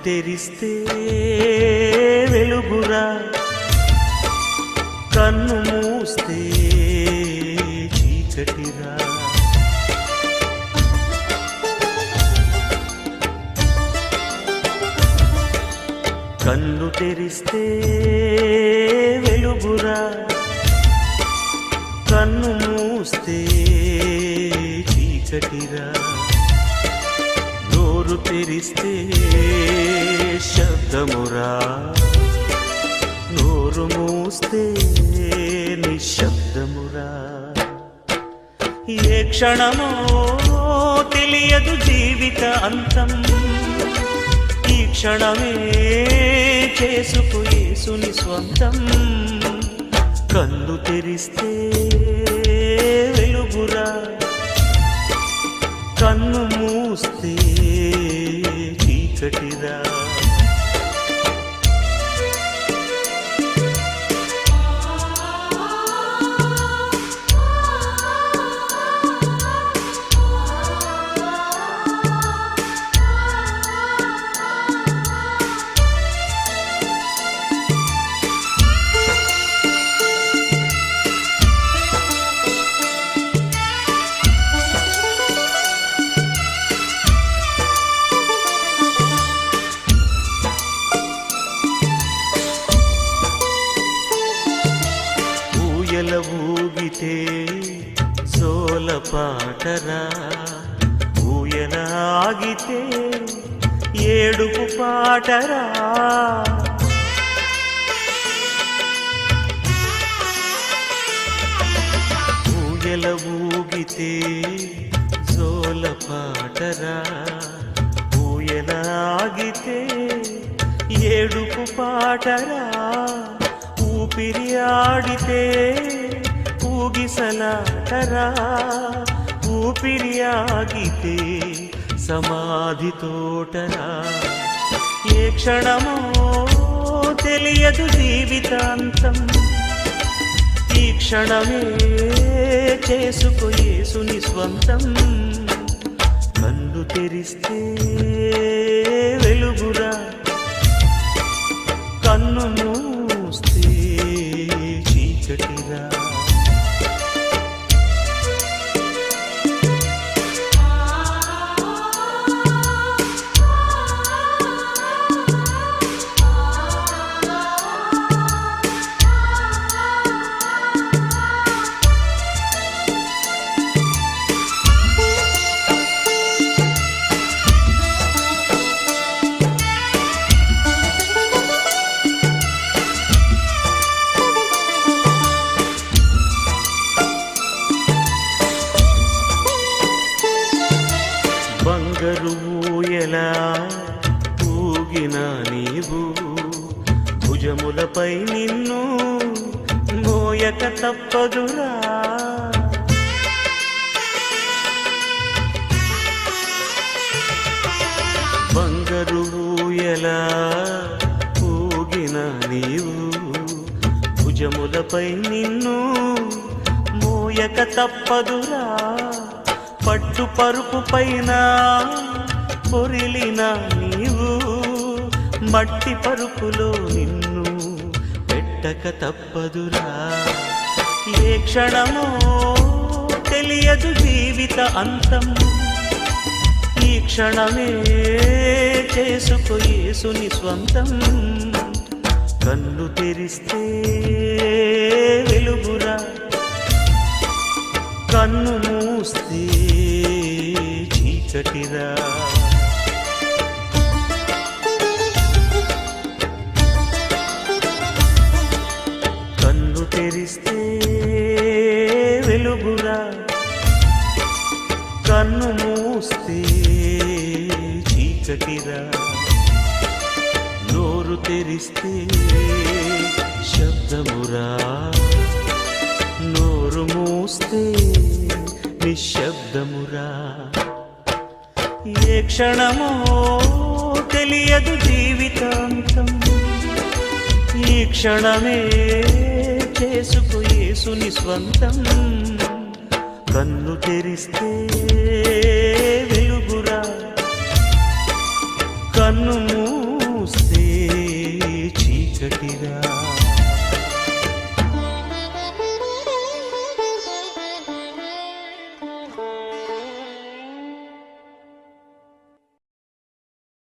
తెరిస్తే వెలుగురా, కన్ను మూస్తే చీకటిరా. కన్ను తెరిస్తే వెలుగురా, కన్ను మూస్తే చీకటిరా. నోరు తెరిస్తే శబ్దమురా, నోరు మూస్తే నిశ్శబ్దమురా. ఏ క్షణమో తెలియదు జీవిత అంతం, ఈ క్షణమే చేసుకు యేసుని స్వంతం. కన్ను తెరిస్తే వెలుగురా, కన్ను మూస్తే చీకటిరా. ఊయల ఊగితే సోల పాటరా, ఊయల ఆగితే ఏడుపు పాటరా. ఊయల ఊగితే సోల పాటరా, ఊయల ఆగితే ఏడుపు పాటరా. ఊపిరి ఆడితే ఊగిసలాటరా, ఊపిరి ఆగితే సమాధి తోటరా. ఏ క్షణమో తెలియదు జీవితాంతం, ఈ క్షణమే చేసుకు యేసుని స్వంతం. కన్ను తెరిస్తే వెలుగురా, కన్ను మూస్తే చీకటిరా. బంగారు ఊయలా ఊగిన నీవు, భుజములపై నిన్ను మోయక తప్పదురా. బంగారు ఊయలా ఊగిన నీవు, భుజములపై నిన్ను మోయక తప్పదురా. పట్టు పరుపు పైన పొరిలిన నీవు, మట్టి పరుపులో నిన్ను పెట్టక తప్పదురా. ఏ క్షణమో తెలియదు జీవిత అంతం, ఈ క్షణమే చేసుకు యేసుని స్వంతం. కన్ను తెరిస్తే వెలుగురా, కన్ను మూస్తే చీకటిరా. కన్ను తెరిస్తే వెలుగురా, కన్ను మూస్తే చీకటిరా. నోరు తెరిస్తే శబ్దమురా, నోరు మూస్తే నిశ్శబ్దమురా. ఏ క్షణమో తెలియదు జీవితాంతం, ఈ క్షణమే చేసుకు యేసుని స్వంతం. కన్ను తెరిస్తే